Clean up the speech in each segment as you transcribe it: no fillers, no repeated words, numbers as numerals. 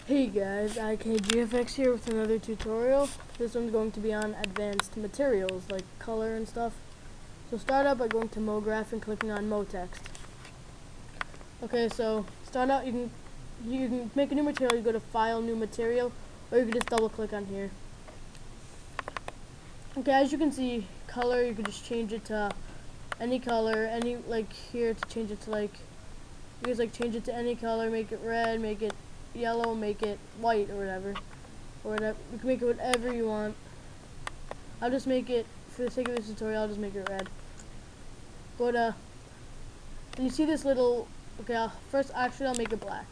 Hey guys, IKGFX here with another tutorial. This one's going to be on advanced materials like color and stuff. So start out by going to MoGraph and clicking on MoText. Okay, so start out, you can make a new material. You go to File, New Material, or you can just double click on here. Okay, as you can see, color, you can just change it to any color, like here to change it to like, you guys like change it to any color, make it red, make it yellow, make it white, or whatever. You can make it whatever you want. I'll just make it, for the sake of this tutorial, I'll just make it red. Go to, and you see this little, okay, I'll make it black.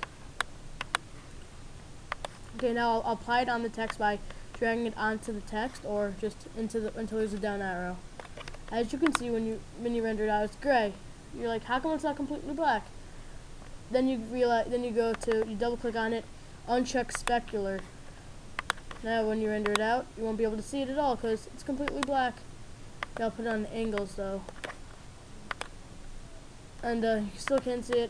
Okay, now I'll apply it on the text by dragging it onto the text, or just until there's a down arrow. As you can see, when you render it out, it's gray. You're like, how come it's not completely black? Then you double click on it, uncheck specular. Now when you render it out, you won't be able to see it at all because it's completely black. I'll put it on angles though, and you still can't see it.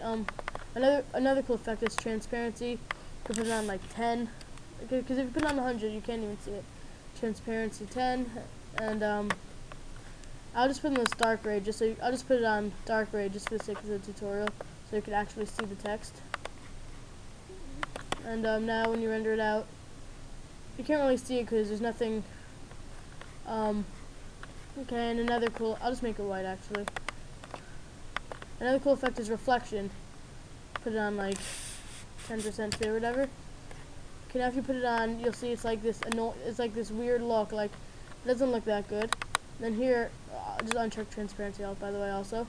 Another cool effect is transparency. You can put it on like 10, because if you put it on 100, you can't even see it. Transparency 10, and I'll just put it in this dark gray. I'll just put it on dark gray just for the sake of the tutorial, so you can actually see the text. And now when you render it out, you can't really see it because there's nothing. Okay, and I'll just make it white actually. Another cool effect is reflection. Put it on like 10% too, or whatever. Okay, now if you put it on, you'll see it's like this weird look, like it doesn't look that good. Then here, just uncheck transparency out, by the way, also.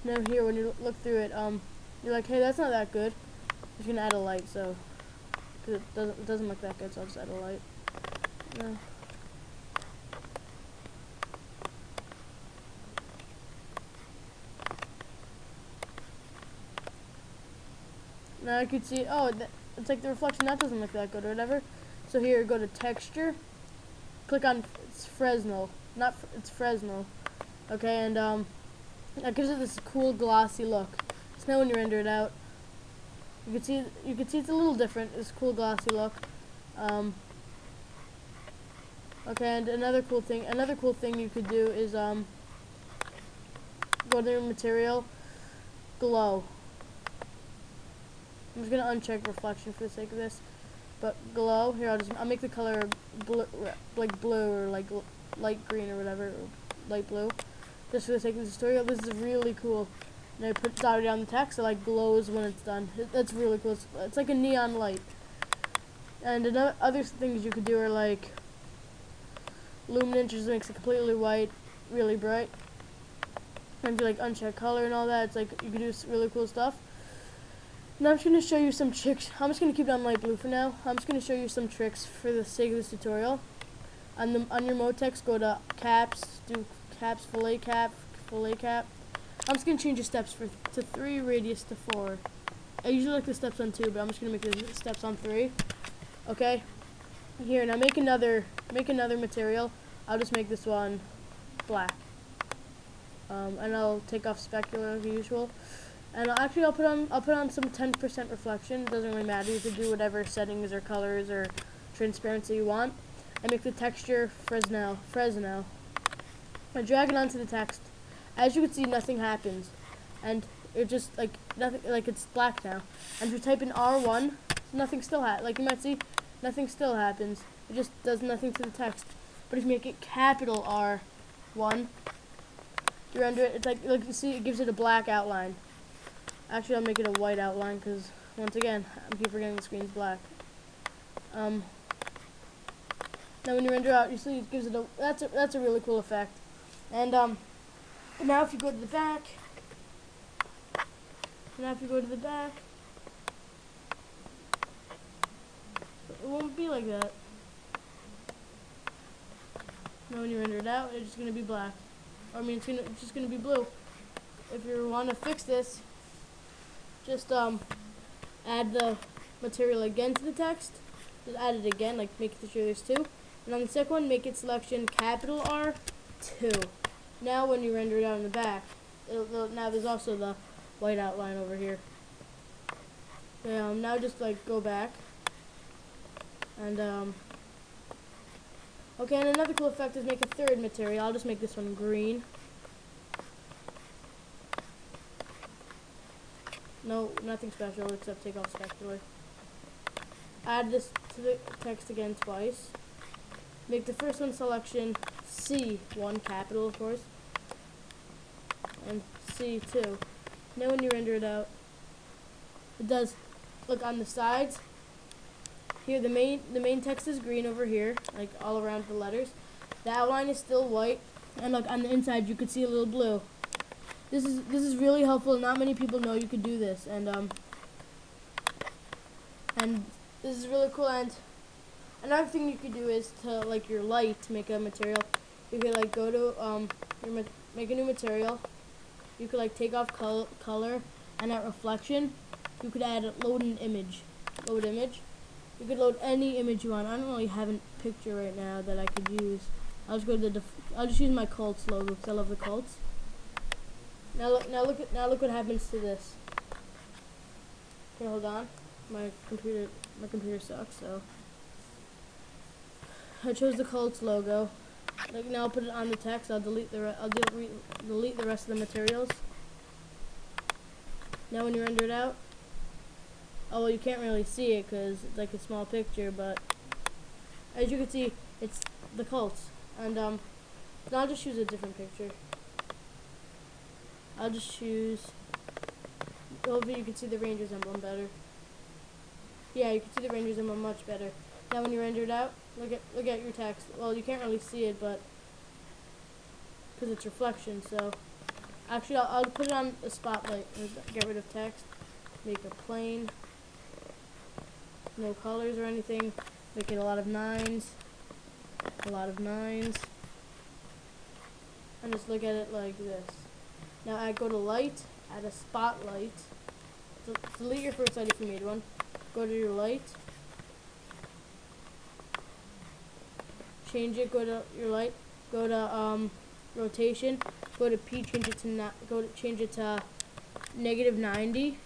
Now here, when you look through it, you're like, hey, that's not that good. I'm just gonna add a light, so cause it doesn't look that good, so I'll just add a light. No. Now you can see, it's like the reflection, that doesn't look that good, or whatever. So here, go to texture, click on it's Fresnel, it's Fresnel. Okay, and that gives it this cool glossy look. So now when you render it out, you can see it's a little different. This cool glossy look. Okay, and another cool thing you could do is go to your material, glow. I'm just gonna uncheck reflection for the sake of this, but glow. Here, I'll make the color blue, like blue, or like light green, or whatever, or light blue. Just for the sake of this tutorial, this is really cool. And I dotted on the text, so like glows when it's done. That's really cool. It's like a neon light. And other things you could do are like luminance, just makes it completely white, really bright. And if you like uncheck color and all that, it's like you can do really cool stuff. Now I'm just going to show you some tricks. I'm just going to keep it on light blue for now. I'm just going to show you some tricks for the sake of this tutorial. On your MoText, go to caps, do caps, fillet cap. I'm just going to change the steps to 3, radius to 4. I usually like the steps on 2, but I'm just going to make the steps on 3. Okay? Here, now make another material. I'll just make this one black. And I'll take off specular as usual. And I'll put on some 10% reflection. It doesn't really matter. You can do whatever settings or colors or transparency you want. And make the texture Fresnel. I drag it onto the text. As you can see, nothing happens, and it just like nothing. Like it's black now. And if you type in R1, nothing still happens. Like you might see, nothing still happens. It just does nothing to the text. But if you make it capital R1, you render it. It's like you see, it gives it a black outline. Actually, I'll make it a white outline because, once again, I keep forgetting the screen's black. Now when you render out, you see it gives it a, that's a really cool effect. And now if you go to the back, it won't be like that. Now when you render it out, it's just going to be black. I mean, it's just going to be blue. If you want to fix this, just add the material again to the text. Just add it again, like make sure there's 2. And on the second one, make it selection capital R2. Now when you render it out in the back, now there's also the white outline over here. Now just like go back And okay, and another cool effect is make a third material. I'll just make this one green. No, nothing special except take off specular. Add this to the text again twice. Make the first one selection C1, capital of course, and C2. Now when you render it out, it does, look on the sides, here the main text is green over here, like all around the letters. The outline is still white, and look on the inside you could see a little blue. This is really helpful. Not many people know you could do this, and this is really cool. And another thing you could do is to like your light, to make a material. You could like go to make a new material. You could like take off color and at reflection. You could add load an image. Load image. You could load any image you want. I don't really have a picture right now that I could use. I'll just go to I'll just use my Colts logo because I love the Colts. Now look what happens to this. Okay, hold on. My computer sucks, so I chose the Colts logo. Like now I'll put it on the text. I'll delete delete the rest of the materials. Now when you render it out, oh well, you can't really see it because it's like a small picture, but as you can see, it's the Colts. And now I'll just choose a different picture. I'll just choose, hopefully you can see the Rangers emblem better. Yeah, you can see the Rangers emblem much better. Now when you render it out, look at your text. Well, you can't really see it, but because it's reflection. So actually, I'll put it on a spotlight. Get rid of text. Make a plain, no colors or anything. Make it a lot of nines, and just look at it like this. Now I go to light, add a spotlight. Delete your first light if you made one. Go to your light. Change it, go to your light. Go to rotation. Go to P, change it to change it to -90.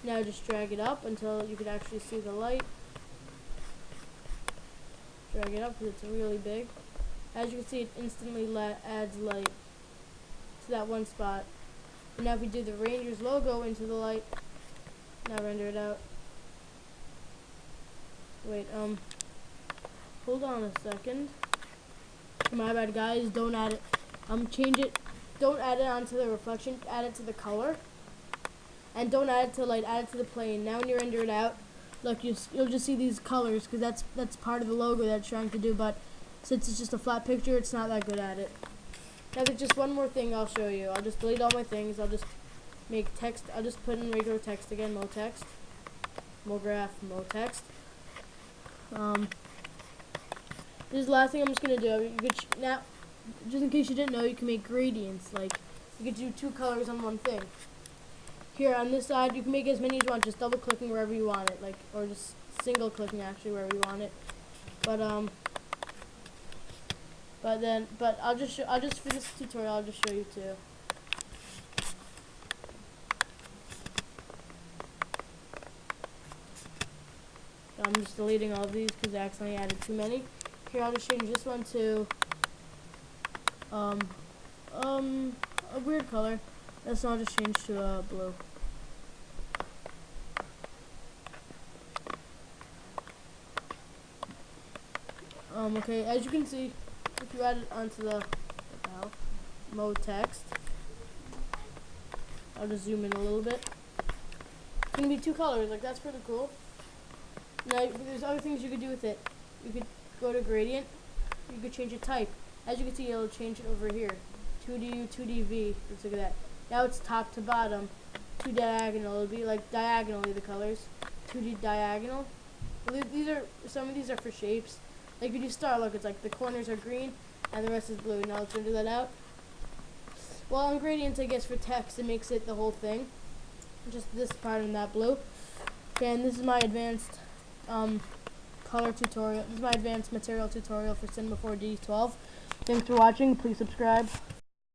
Now just drag it up until you can actually see the light. Drag it up because it's really big. As you can see, it instantly adds light to that one spot. And now if we do the Rangers logo into the light, now render it out. Wait, hold on a second. My bad, guys. Don't add it. Change it. Don't add it onto the reflection. Add it to the color. And don't add it to light. Add it to the plane. Now when you render it out, look, you'll just see these colors because that's part of the logo that it's trying to do. But since it's just a flat picture, it's not that good at it. Now there's just one more thing I'll show you. I'll just delete all my things. I'll just make text. I'll just put in regular text again. Mo text. Mo graph. Mo text. This is the last thing I'm just gonna do. You could now, just in case you didn't know, you can make gradients. Like you could do two colors on one thing. Here on this side, you can make as many as you want, just double clicking wherever you want it, like, or just single clicking actually wherever you want it. But I'll just for this tutorial, I'll just show you two. I'm just deleting all of these because I accidentally added too many. Here, I'll just change this one to a weird color. This one I'll just change to blue. Okay, as you can see, if you add it onto the mode text, I'll just zoom in a little bit. It's gonna be two colors, like that's pretty cool. Now there's other things you could do with it. You could go to gradient. You could change a type. As you can see, it'll change it over here. 2D, 2DV. Let's look at that. Now it's top to bottom. 2 diagonal. It'll be like diagonally the colors. 2D diagonal. Some of these are for shapes. Like if you do star, look, it's like the corners are green and the rest is blue. Now let's render that out. Well, on gradients, I guess for text, it makes it the whole thing. Just this part and that blue. Okay, and this is my advanced color tutorial. This is my advanced material tutorial for Cinema 4D 12. Thanks for watching. Please subscribe.